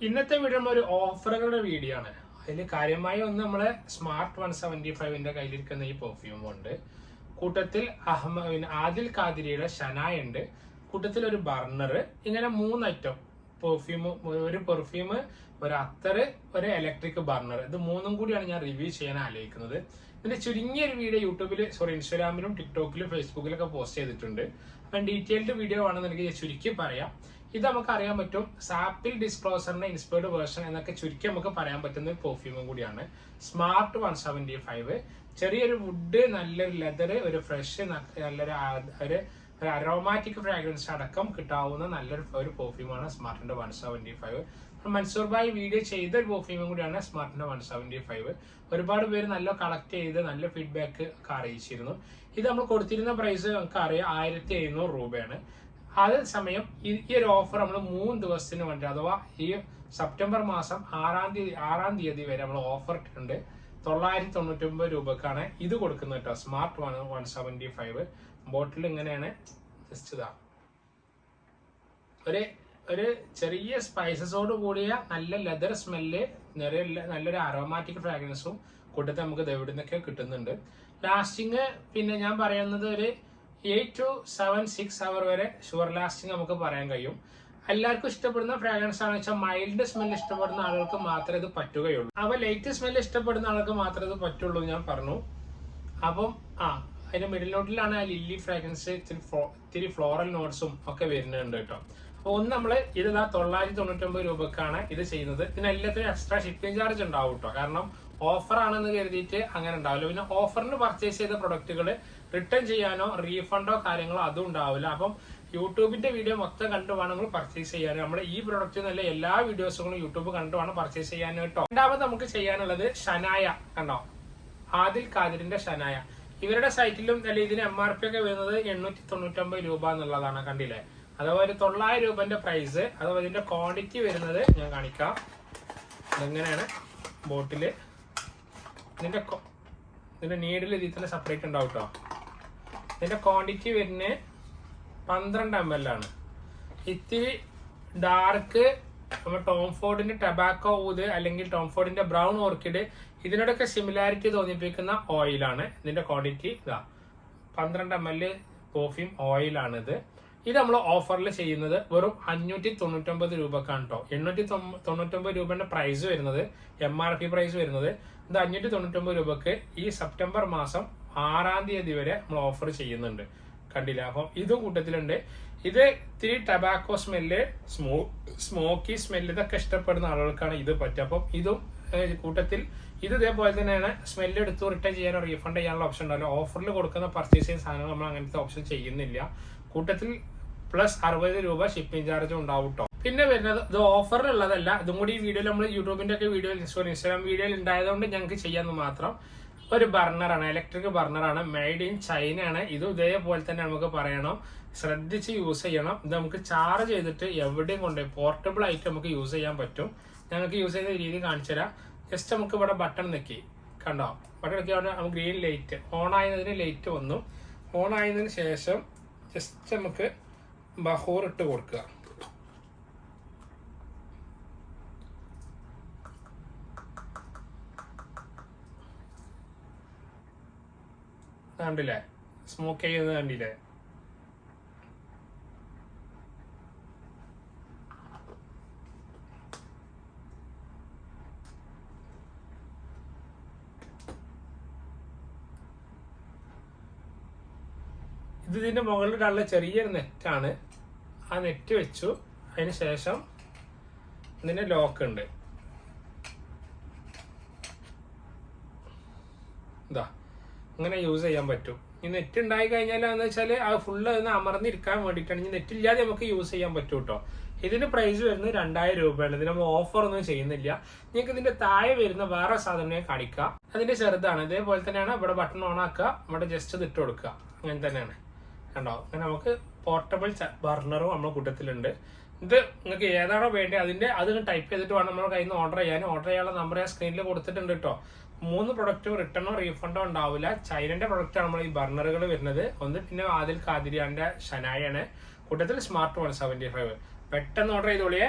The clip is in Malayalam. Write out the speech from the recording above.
ഇന്നത്തെ വീഡിയോ ഒരു ഓഫറുകളുടെ വീഡിയോ ആണ്. അതിൽ കാര്യമായി ഒന്ന് നമ്മളെ സ്മാർട്ട് 175ന്റെ കയ്യിലിരിക്കുന്ന ഈ പെർഫ്യൂം ഉണ്ട്. കൂട്ടത്തിൽ ആദിൽ ഖാദിരിയുടെ ഷനായ ഉണ്ട്. കൂട്ടത്തിൽ ഒരു ബർണർ. ഇങ്ങനെ 3 ഐറ്റം പെർഫ്യൂം, ഒരു പെർഫ്യൂം, ഒരു അത്തർ, ഒരു ഇലക്ട്രിക് ബർണർ. ഇത് 3ഉം കൂടിയാണ് ഞാൻ റിവ്യൂ ചെയ്യാൻ ആലോചിക്കുന്നത്. ഇതിന്റെ ചുരുങ്ങിയൊരു വീഡിയോ ഇൻസ്റ്റാഗ്രാമിലും ടിക്ടോക്കിലും ഫേസ്ബുക്കിലൊക്കെ പോസ്റ്റ് ചെയ്തിട്ടുണ്ട്. അപ്പം ഡീറ്റെയിൽഡ് വീഡിയോ ആണെന്നുണ്ടെങ്കിൽ ചുരുക്കി പറയാം. ഇത് നമുക്ക് അറിയാൻ പറ്റും സാപ്പിൽ ഡിസ്ക്ലോസറിന്റെ ഇൻസ്പയർഡ് വേർഷൻ എന്നൊക്കെ ചുരുക്കി നമുക്ക് പറയാൻ പറ്റുന്ന ഒരു പെർഫ്യൂമും കൂടിയാണ് സ്മാർട്ട് 175. ചെറിയൊരു വുഡ്, നല്ലൊരു ലെതർ, ഒരു ഫ്രഷ്, നല്ലൊരു ഒരു അരോമാറ്റിക് ഫ്രാഗ്രൻസ് അടക്കം കിട്ടാവുന്ന നല്ലൊരു പെർഫ്യൂമാണ് സ്മാർട്ടിന്റെ 175. മൻസൂർ ഭായ് വീഡിയോ ചെയ്ത ഒരു പെർഫ്യൂമും കൂടിയാണ് സ്മാർട്ടിന്റെ 175. ഒരുപാട് പേര് നല്ല കളക്ട് ചെയ്ത് നല്ല ഫീഡ്ബാക്ക് ഒക്കെ അറിയിച്ചിരുന്നു. ഇത് നമ്മൾ കൊടുത്തിരുന്ന പ്രൈസ് നമുക്ക് അറിയാം 1700 രൂപയാണ്. അതേ സമയം ഈ ഒരു ഓഫർ നമ്മൾ 3 ദിവസത്തിന് വേണ്ടി, അഥവാ ഈ സെപ്റ്റംബർ മാസം 6-ാം തീയതി വരെ നമ്മൾ ഓഫർ ഇട്ടിട്ടുണ്ട്. 999 രൂപക്കാണ് ഇത് കൊടുക്കുന്നത് കേട്ടോ. സ്മാർട്ട് 175 ബോട്ടിൽ ഇങ്ങനെയാണ്. ജസ്റ്റ് ഇതാ ഒരു ചെറിയ സ്പൈസസോട് കൂടിയ നല്ല ലെതർ സ്മെല്ല്, നല്ലൊരു അരോമാറ്റിക് ഫ്രാഗ്രൻസും കൂട്ടത്തിൽ നമുക്ക് എവിടെ നിന്നൊക്കെ കിട്ടുന്നുണ്ട്. ലാസ്റ്റിങ് പിന്നെ ഞാൻ പറയുന്നത് ഒരു 8 to 6 അവർ വരെ ഷുവർ ലാസ്റ്റിംഗ് നമുക്ക് പറയാൻ കഴിയും. എല്ലാവർക്കും ഇഷ്ടപ്പെടുന്ന ഫ്രാഗ്രൻസ് ആണെന്ന് വെച്ചാൽ മൈൽഡ് സ്മെല്ല് ഇഷ്ടപ്പെടുന്ന ആളുകൾക്ക് മാത്രമേ ഇത് പറ്റുകയുള്ളൂ. അപ്പൊ ലൈറ്റ് സ്മെല്ല് ഇഷ്ടപ്പെടുന്ന ആൾക്ക് മാത്രമേ ഇത് പറ്റുള്ളൂ ഞാൻ പറഞ്ഞു. അപ്പം അതിന്റെ മിഡിൽ നോട്ടിലാണ് ആ ലില്ലി ഫ്രാഗ്രൻസ്, ഇത്തിരി ഫ്ലോറൽ നോട്ട്സും ഒക്കെ വരുന്നുണ്ട് കേട്ടോ. അപ്പൊ ഒന്ന് നമ്മള് ഇത് 999 രൂപക്കാണ് ഇത് ചെയ്യുന്നത്. ഇതിനെല്ലാത്തിനും എക്സ്ട്രാ ഷിപ്പിംഗ് ചാർജ് ഉണ്ടാവും കേട്ടോ. കാരണം ഓഫർ ആണെന്ന് കരുതിയിട്ട് അങ്ങനെ ഉണ്ടാവില്ല. പിന്നെ ഓഫറിന് പർച്ചേസ് ചെയ്ത പ്രൊഡക്റ്റുകൾ റിട്ടേൺ ചെയ്യാനോ റീഫണ്ടോ കാര്യങ്ങളോ അതും ഉണ്ടാവില്ല. അപ്പം യൂട്യൂബിന്റെ വീഡിയോ മൊത്തം കണ്ടു വേണം നിങ്ങൾ പർച്ചേസ് ചെയ്യാൻ. നമ്മുടെ ഈ പ്രൊഡക്റ്റ് നല്ല എല്ലാ വീഡിയോസുകളും യൂട്യൂബ് കണ്ടു വേണം പർച്ചേസ് ചെയ്യാൻ കേട്ടോ. രണ്ടാമത് നമുക്ക് ചെയ്യാനുള്ളത് ഷനായ കണ്ടോ, ആദിൽ ഖാദിരിന്റെ ഷനായ. ഇവരുടെ സൈറ്റിലും അല്ലെ ഇതിന് MRP ഒക്കെ വരുന്നത് 899 രൂപ എന്നുള്ളതാണ്. കണ്ടില്ലേ? അഥവാ ഒരു 900 രൂപന്റെ പ്രൈസ്. അഥവാ ഇതിന്റെ ക്വാണ്ടിറ്റി വരുന്നത് ഞാൻ കാണിക്കാം. ഇതെങ്ങനെയാണ് ബോട്ടില്. ഇതിന്റെ നീഡിൽ ഇതിൽ തന്നെ സെപ്പറേറ്റ് ഉണ്ടാവും കേട്ടോ. ഇതിന്റെ ക്വാണ്ടിറ്റി വരുന്നത് 12 ml ആണ്. ഇത്തിരി ഡാർക്ക് നമ്മുടെ ടോം ഫോർഡിന്റെ ടൊബാക്കോ ഊത് അല്ലെങ്കിൽ ടോം ഫോർഡിന്റെ ബ്രൗൺ ഓർക്കിഡ് ഇതിനോടൊക്കെ സിമിലാരിറ്റി തോന്നിപ്പിക്കുന്ന ഓയിലാണ്. ഇതിന്റെ ക്വാണ്ടിറ്റി 12 ml പെർഫ്യൂം ഓയിലാണ് ഇത്. ഇത് നമ്മൾ ഓഫറിൽ ചെയ്യുന്നത് വെറും 599 രൂപക്കാണ് കേട്ടോ. 899 രൂപയുടെ പ്രൈസ് വരുന്നത്, MRP പ്രൈസ് വരുന്നത്. ഇത് 599 രൂപക്ക് ഈ സെപ്റ്റംബർ മാസം 6-ാം തീയതി വരെ നമ്മൾ ഓഫർ ചെയ്യുന്നുണ്ട്. കണ്ടില്ല? അപ്പം ഇതും കൂട്ടത്തിലുണ്ട്. ഇത് ഇത്തിരി ടൊബാക്കോ സ്മെല്ല്, സ്മോക്കി സ്മെല്ല് ഇതൊക്കെ ഇഷ്ടപ്പെടുന്ന ആളുകൾക്കാണ് ഇത് പറ്റുക. അപ്പം ഇതും കൂട്ടത്തിൽ ഇത് ഇതേപോലെ തന്നെയാണ്. സ്മെല്ല് എടുത്ത് റിട്ടേൺ ചെയ്യാനോ റീഫണ്ട് ചെയ്യാനുള്ള ഓപ്ഷൻ ഉണ്ടാവില്ല. ഓഫറിൽ കൊടുക്കുന്ന പർച്ചേസ് ചെയ്യുന്ന സാധനങ്ങൾ നമ്മൾ അങ്ങനത്തെ ഓപ്ഷൻ ചെയ്യുന്നില്ല. കൂട്ടത്തിൽ പ്ലസ് 60 രൂപ ഷിപ്പിംഗ് ചാർജും ഉണ്ടാവും കേട്ടോ. പിന്നെ വരുന്നത് ഇത് ഓഫറിലുള്ളതല്ല. ഇതും കൂടി ഈ വീഡിയോയിൽ നമ്മൾ യൂട്യൂബിന്റെ ഒക്കെ വീഡിയോയിൽ ഇൻസ്റ്റാഗ്രാം വീഡിയോയിൽ ഉണ്ടായതുകൊണ്ട് ഞങ്ങൾക്ക് ചെയ്യാമെന്ന് മാത്രം. ഒരു ബർണറാണ്, ഇലക്ട്രിക് ബർണറാണ്, മെയ്ഡ് ഇൻ ചൈന ആണ്. ഇതും ഇതേപോലെ തന്നെ നമുക്ക് പറയണം, ശ്രദ്ധിച്ച് യൂസ് ചെയ്യണം. ഇത് നമുക്ക് ചാർജ് ചെയ്തിട്ട് എവിടെയും കൊണ്ടുപോയി പോർട്ടബിൾ ആയിട്ട് നമുക്ക് യൂസ് ചെയ്യാൻ പറ്റും. ഞങ്ങൾക്ക് യൂസ് ചെയ്യുന്ന രീതി കാണിച്ചു തരാം. ജസ്റ്റ് നമുക്ക് ഇവിടെ ബട്ടൺ നിൽക്കി കണ്ടോ, ബട്ടൺ നിൽക്കിയാണ് നമുക്ക് ഗ്രീൻ ലൈറ്റ് ഓൺ ആയതിന് ലൈറ്റ് വന്നു. ഓൺ ആയതിനു ശേഷം ജസ്റ്റ് നമുക്ക് ബഹൂർ ഇട്ട് കൊടുക്കുക. കണ്ടില്ലേ? സ്മോക്ക് ചെയ്യുന്നത് കണ്ടില്ലേ? ഇതിന്റെ മുകളിലുള്ള ചെറിയൊരു നെറ്റാണ്. ആ നെറ്റ് വെച്ചു. അതിന് ശേഷം ഇതിന്റെ ലോക്ക് ഉണ്ട്. ഇതാ ഇങ്ങനെ യൂസ് ചെയ്യാൻ പറ്റും. ഈ നെറ്റ് ഉണ്ടായി കഴിഞ്ഞാൽ എന്ന് വെച്ചാൽ അത് ഫുള്ള് ഒന്ന് അമർന്നിരിക്കാൻ വേണ്ടിയിട്ടാണ്. ഈ നെറ്റ് ഇല്ലാതെ നമുക്ക് യൂസ് ചെയ്യാൻ പറ്റും കേട്ടോ. ഇതിന് പ്രൈസ് വരുന്നത് 2000 രൂപയാണ്. ഇതിന് നമ്മൾ ഓഫർ ഒന്നും ചെയ്യുന്നില്ല. നിങ്ങൾക്ക് ഇതിന്റെ താഴെ വരുന്ന വേറെ സാധനം കാണിക്കാം. അതിന്റെ ചെറുതാണ്. ഇതേപോലെ തന്നെയാണ്. ഇവിടെ ബട്ടൺ ഓൺ ആക്കുക, ഇവിടെ ജസ്റ്റ് ഇത് ഇട്ട് കൊടുക്കുക. അങ്ങനെ തന്നെയാണ് കണ്ടോ. അങ്ങനെ നമുക്ക് പോർട്ടബിൾ ബർണറും നമ്മുടെ കൂട്ടത്തിലുണ്ട്. ഇത് നിങ്ങൾക്ക് ഏതാണോ വേണ്ടത് അത് ടൈപ്പ് ചെയ്തിട്ട് വേണം നമ്മുടെ കയ്യിൽ നിന്ന് ഓർഡർ ചെയ്യാൻ. ഓർഡർ ചെയ്യാനുള്ള നമ്പർ ഞാൻ സ്ക്രീനിൽ കൊടുത്തിട്ടുണ്ട് കേട്ടോ. 3 പ്രൊഡക്റ്റും റിട്ടേണോ റീഫണ്ടോ ഉണ്ടാവില്ല. ചൈനന്റെ പ്രൊഡക്റ്റാണ് നമ്മൾ ഈ ബർണറുകൾ വരുന്നത്. ഒന്ന് പിന്നെ ആദിൽ ഖാദിരിന്റെ ഷനായാണ്. കൂട്ടത്തിൽ സ്മാർട്ട് 175. പെട്ടെന്ന് ഓർഡർ ചെയ്തോളിയേ.